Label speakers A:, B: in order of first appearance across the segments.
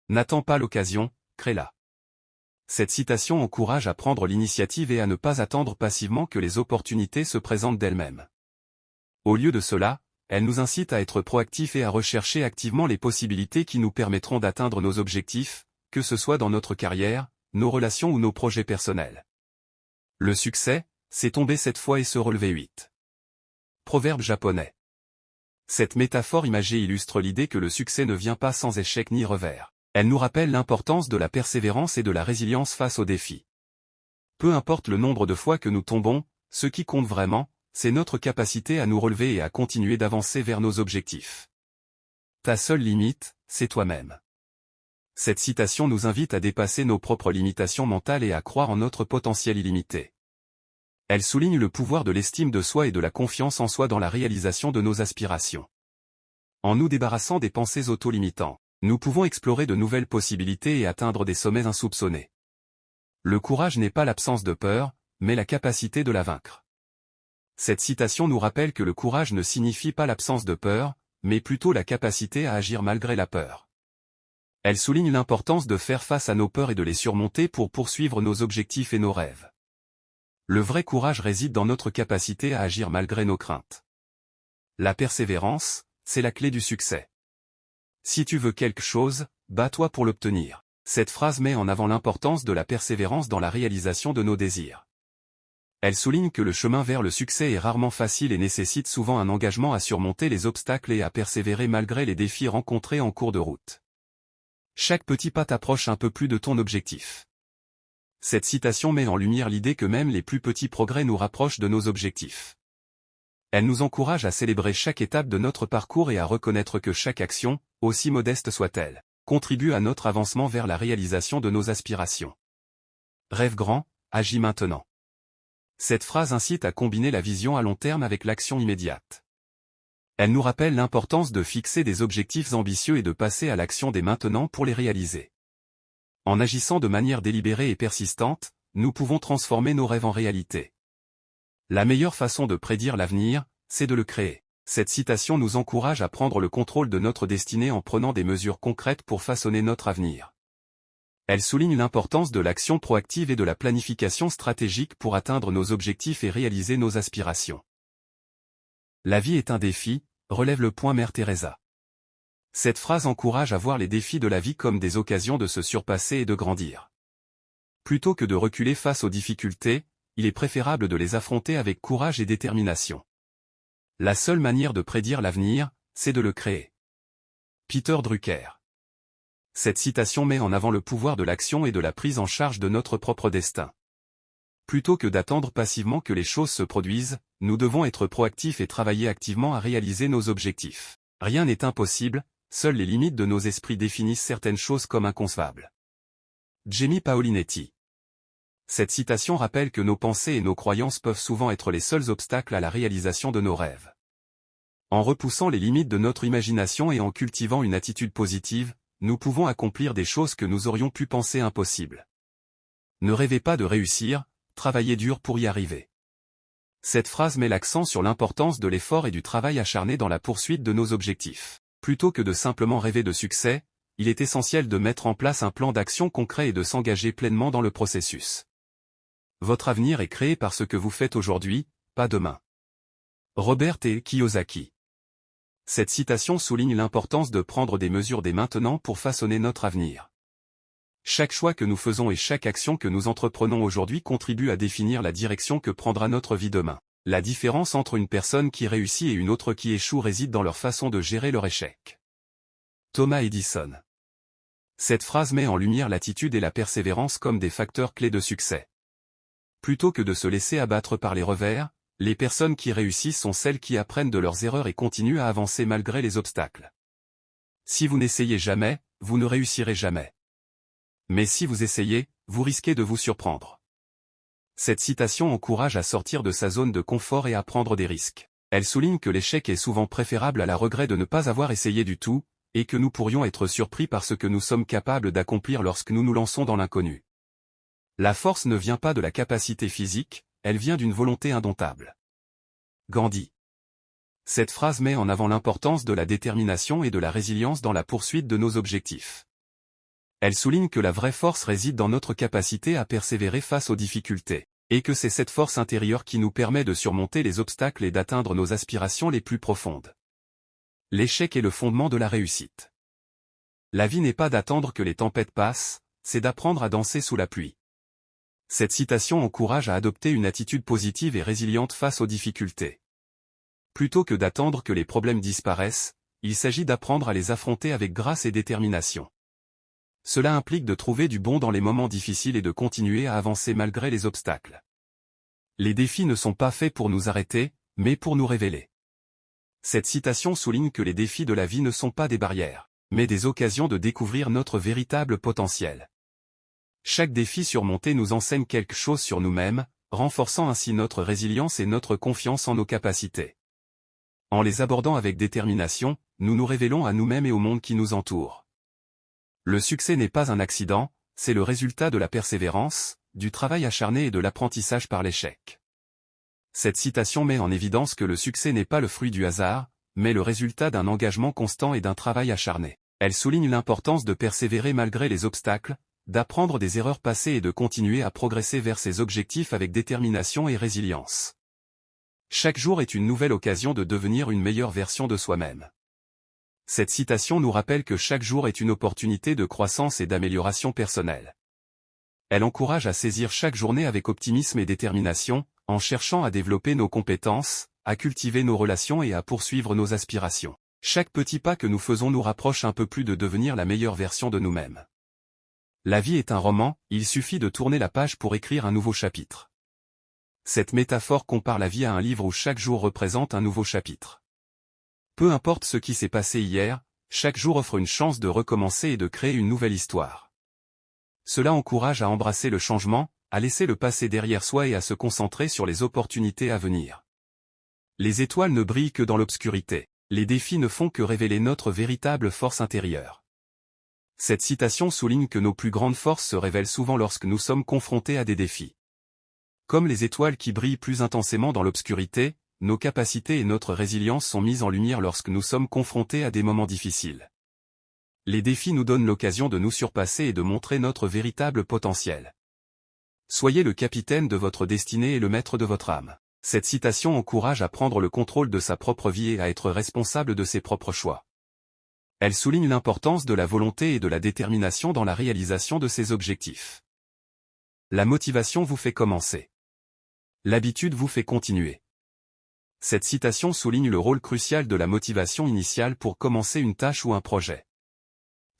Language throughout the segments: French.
A: N'attends pas l'occasion, crée-la. Cette citation encourage à prendre l'initiative et à ne pas attendre passivement que les opportunités se présentent d'elles-mêmes. Au lieu de cela, elle nous incite à être proactifs et à rechercher activement les possibilités qui nous permettront d'atteindre nos objectifs, que ce soit dans notre carrière, nos relations ou nos projets personnels. Le succès, c'est tomber 7 fois et se relever 8. Proverbe japonais. Cette métaphore imagée illustre l'idée que le succès ne vient pas sans échec ni revers. Elle nous rappelle l'importance de la persévérance et de la résilience face aux défis. Peu importe le nombre de fois que nous tombons, ce qui compte vraiment, c'est notre capacité à nous relever et à continuer d'avancer vers nos objectifs. Ta seule limite, c'est toi-même. Cette citation nous invite à dépasser nos propres limitations mentales et à croire en notre potentiel illimité. Elle souligne le pouvoir de l'estime de soi et de la confiance en soi dans la réalisation de nos aspirations. En nous débarrassant des pensées auto-limitantes, nous pouvons explorer de nouvelles possibilités et atteindre des sommets insoupçonnés. Le courage n'est pas l'absence de peur, mais la capacité de la vaincre. Cette citation nous rappelle que le courage ne signifie pas l'absence de peur, mais plutôt la capacité à agir malgré la peur. Elle souligne l'importance de faire face à nos peurs et de les surmonter pour poursuivre nos objectifs et nos rêves. Le vrai courage réside dans notre capacité à agir malgré nos craintes. La persévérance, c'est la clé du succès. Si tu veux quelque chose, bats-toi pour l'obtenir. Cette phrase met en avant l'importance de la persévérance dans la réalisation de nos désirs. Elle souligne que le chemin vers le succès est rarement facile et nécessite souvent un engagement à surmonter les obstacles et à persévérer malgré les défis rencontrés en cours de route. Chaque petit pas t'approche un peu plus de ton objectif. Cette citation met en lumière l'idée que même les plus petits progrès nous rapprochent de nos objectifs. Elle nous encourage à célébrer chaque étape de notre parcours et à reconnaître que chaque action, aussi modeste soit-elle, contribue à notre avancement vers la réalisation de nos aspirations. Rêve grand, agis maintenant. Cette phrase incite à combiner la vision à long terme avec l'action immédiate. Elle nous rappelle l'importance de fixer des objectifs ambitieux et de passer à l'action dès maintenant pour les réaliser. En agissant de manière délibérée et persistante, nous pouvons transformer nos rêves en réalité. La meilleure façon de prédire l'avenir, c'est de le créer. Cette citation nous encourage à prendre le contrôle de notre destinée en prenant des mesures concrètes pour façonner notre avenir. Elle souligne l'importance de l'action proactive et de la planification stratégique pour atteindre nos objectifs et réaliser nos aspirations. La vie est un défi, relève le point Mère Teresa. Cette phrase encourage à voir les défis de la vie comme des occasions de se surpasser et de grandir. Plutôt que de reculer face aux difficultés, il est préférable de les affronter avec courage et détermination. La seule manière de prédire l'avenir, c'est de le créer. Peter Drucker. Cette citation met en avant le pouvoir de l'action et de la prise en charge de notre propre destin. Plutôt que d'attendre passivement que les choses se produisent, nous devons être proactifs et travailler activement à réaliser nos objectifs. Rien n'est impossible, seules les limites de nos esprits définissent certaines choses comme inconcevables. Jamie Paolinetti. Cette citation rappelle que nos pensées et nos croyances peuvent souvent être les seuls obstacles à la réalisation de nos rêves. En repoussant les limites de notre imagination et en cultivant une attitude positive, nous pouvons accomplir des choses que nous aurions pu penser impossibles. Ne rêvez pas de réussir, travaillez dur pour y arriver. Cette phrase met l'accent sur l'importance de l'effort et du travail acharné dans la poursuite de nos objectifs. Plutôt que de simplement rêver de succès, il est essentiel de mettre en place un plan d'action concret et de s'engager pleinement dans le processus. Votre avenir est créé par ce que vous faites aujourd'hui, pas demain. Robert T. Kiyosaki. Cette citation souligne l'importance de prendre des mesures dès maintenant pour façonner notre avenir. Chaque choix que nous faisons et chaque action que nous entreprenons aujourd'hui contribue à définir la direction que prendra notre vie demain. La différence entre une personne qui réussit et une autre qui échoue réside dans leur façon de gérer leur échec. Thomas Edison. Cette phrase met en lumière l'attitude et la persévérance comme des facteurs clés de succès. Plutôt que de se laisser abattre par les revers, les personnes qui réussissent sont celles qui apprennent de leurs erreurs et continuent à avancer malgré les obstacles. Si vous n'essayez jamais, vous ne réussirez jamais. Mais si vous essayez, vous risquez de vous surprendre. Cette citation encourage à sortir de sa zone de confort et à prendre des risques. Elle souligne que l'échec est souvent préférable à la regret de ne pas avoir essayé du tout, et que nous pourrions être surpris par ce que nous sommes capables d'accomplir lorsque nous nous lançons dans l'inconnu. La force ne vient pas de la capacité physique, elle vient d'une volonté indomptable. Gandhi. Cette phrase met en avant l'importance de la détermination et de la résilience dans la poursuite de nos objectifs. Elle souligne que la vraie force réside dans notre capacité à persévérer face aux difficultés, et que c'est cette force intérieure qui nous permet de surmonter les obstacles et d'atteindre nos aspirations les plus profondes. L'échec est le fondement de la réussite. La vie n'est pas d'attendre que les tempêtes passent, c'est d'apprendre à danser sous la pluie. Cette citation encourage à adopter une attitude positive et résiliente face aux difficultés. Plutôt que d'attendre que les problèmes disparaissent, il s'agit d'apprendre à les affronter avec grâce et détermination. Cela implique de trouver du bon dans les moments difficiles et de continuer à avancer malgré les obstacles. Les défis ne sont pas faits pour nous arrêter, mais pour nous révéler. Cette citation souligne que les défis de la vie ne sont pas des barrières, mais des occasions de découvrir notre véritable potentiel. Chaque défi surmonté nous enseigne quelque chose sur nous-mêmes, renforçant ainsi notre résilience et notre confiance en nos capacités. En les abordant avec détermination, nous nous révélons à nous-mêmes et au monde qui nous entoure. Le succès n'est pas un accident, c'est le résultat de la persévérance, du travail acharné et de l'apprentissage par l'échec. Cette citation met en évidence que le succès n'est pas le fruit du hasard, mais le résultat d'un engagement constant et d'un travail acharné. Elle souligne l'importance de persévérer malgré les obstacles, d'apprendre des erreurs passées et de continuer à progresser vers ses objectifs avec détermination et résilience. Chaque jour est une nouvelle occasion de devenir une meilleure version de soi-même. Cette citation nous rappelle que chaque jour est une opportunité de croissance et d'amélioration personnelle. Elle encourage à saisir chaque journée avec optimisme et détermination, en cherchant à développer nos compétences, à cultiver nos relations et à poursuivre nos aspirations. Chaque petit pas que nous faisons nous rapproche un peu plus de devenir la meilleure version de nous-mêmes. La vie est un roman, il suffit de tourner la page pour écrire un nouveau chapitre. Cette métaphore compare la vie à un livre où chaque jour représente un nouveau chapitre. Peu importe ce qui s'est passé hier, chaque jour offre une chance de recommencer et de créer une nouvelle histoire. Cela encourage à embrasser le changement, à laisser le passé derrière soi et à se concentrer sur les opportunités à venir. Les étoiles ne brillent que dans l'obscurité, les défis ne font que révéler notre véritable force intérieure. Cette citation souligne que nos plus grandes forces se révèlent souvent lorsque nous sommes confrontés à des défis. Comme les étoiles qui brillent plus intensément dans l'obscurité, nos capacités et notre résilience sont mises en lumière lorsque nous sommes confrontés à des moments difficiles. Les défis nous donnent l'occasion de nous surpasser et de montrer notre véritable potentiel. Soyez le capitaine de votre destinée et le maître de votre âme. Cette citation encourage à prendre le contrôle de sa propre vie et à être responsable de ses propres choix. Elle souligne l'importance de la volonté et de la détermination dans la réalisation de ses objectifs. La motivation vous fait commencer. L'habitude vous fait continuer. Cette citation souligne le rôle crucial de la motivation initiale pour commencer une tâche ou un projet.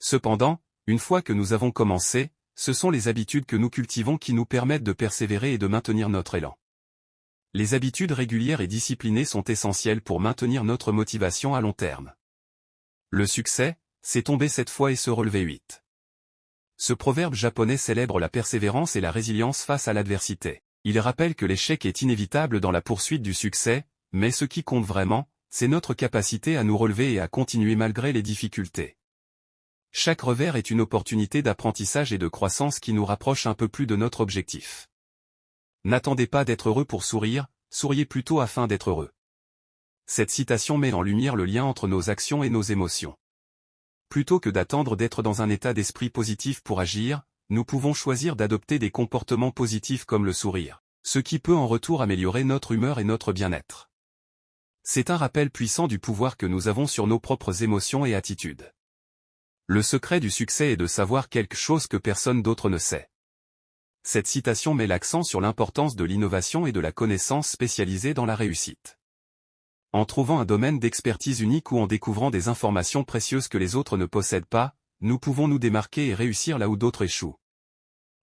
A: Cependant, une fois que nous avons commencé, ce sont les habitudes que nous cultivons qui nous permettent de persévérer et de maintenir notre élan. Les habitudes régulières et disciplinées sont essentielles pour maintenir notre motivation à long terme. Le succès, c'est tomber 7 fois et se relever 8. Ce proverbe japonais célèbre la persévérance et la résilience face à l'adversité. Il rappelle que l'échec est inévitable dans la poursuite du succès, mais ce qui compte vraiment, c'est notre capacité à nous relever et à continuer malgré les difficultés. Chaque revers est une opportunité d'apprentissage et de croissance qui nous rapproche un peu plus de notre objectif. N'attendez pas d'être heureux pour sourire, souriez plutôt afin d'être heureux. Cette citation met en lumière le lien entre nos actions et nos émotions. Plutôt que d'attendre d'être dans un état d'esprit positif pour agir, nous pouvons choisir d'adopter des comportements positifs comme le sourire, ce qui peut en retour améliorer notre humeur et notre bien-être. C'est un rappel puissant du pouvoir que nous avons sur nos propres émotions et attitudes. Le secret du succès est de savoir quelque chose que personne d'autre ne sait. Cette citation met l'accent sur l'importance de l'innovation et de la connaissance spécialisée dans la réussite. En trouvant un domaine d'expertise unique ou en découvrant des informations précieuses que les autres ne possèdent pas, nous pouvons nous démarquer et réussir là où d'autres échouent.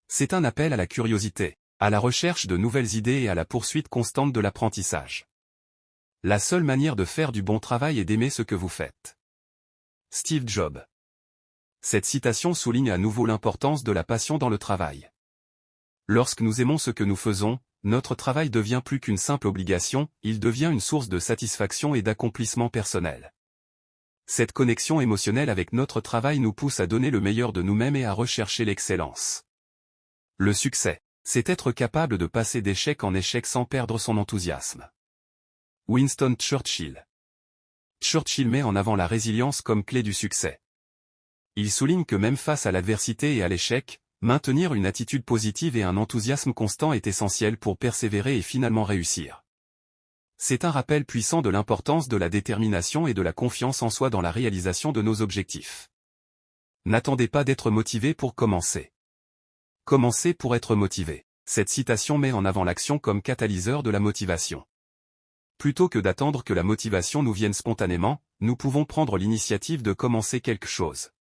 A: C'est un appel à la curiosité, à la recherche de nouvelles idées et à la poursuite constante de l'apprentissage. La seule manière de faire du bon travail est d'aimer ce que vous faites. Steve Jobs. Cette citation souligne à nouveau l'importance de la passion dans le travail. Lorsque nous aimons ce que nous faisons, notre travail devient plus qu'une simple obligation, il devient une source de satisfaction et d'accomplissement personnel. Cette connexion émotionnelle avec notre travail nous pousse à donner le meilleur de nous-mêmes et à rechercher l'excellence. Le succès, c'est être capable de passer d'échec en échec sans perdre son enthousiasme. Winston Churchill. Churchill met en avant la résilience comme clé du succès. Il souligne que même face à l'adversité et à l'échec, maintenir une attitude positive et un enthousiasme constant est essentiel pour persévérer et finalement réussir. C'est un rappel puissant de l'importance de la détermination et de la confiance en soi dans la réalisation de nos objectifs. N'attendez pas d'être motivé pour commencer. Commencez pour être motivé. Cette citation met en avant l'action comme catalyseur de la motivation. Plutôt que d'attendre que la motivation nous vienne spontanément, nous pouvons prendre l'initiative de commencer quelque chose.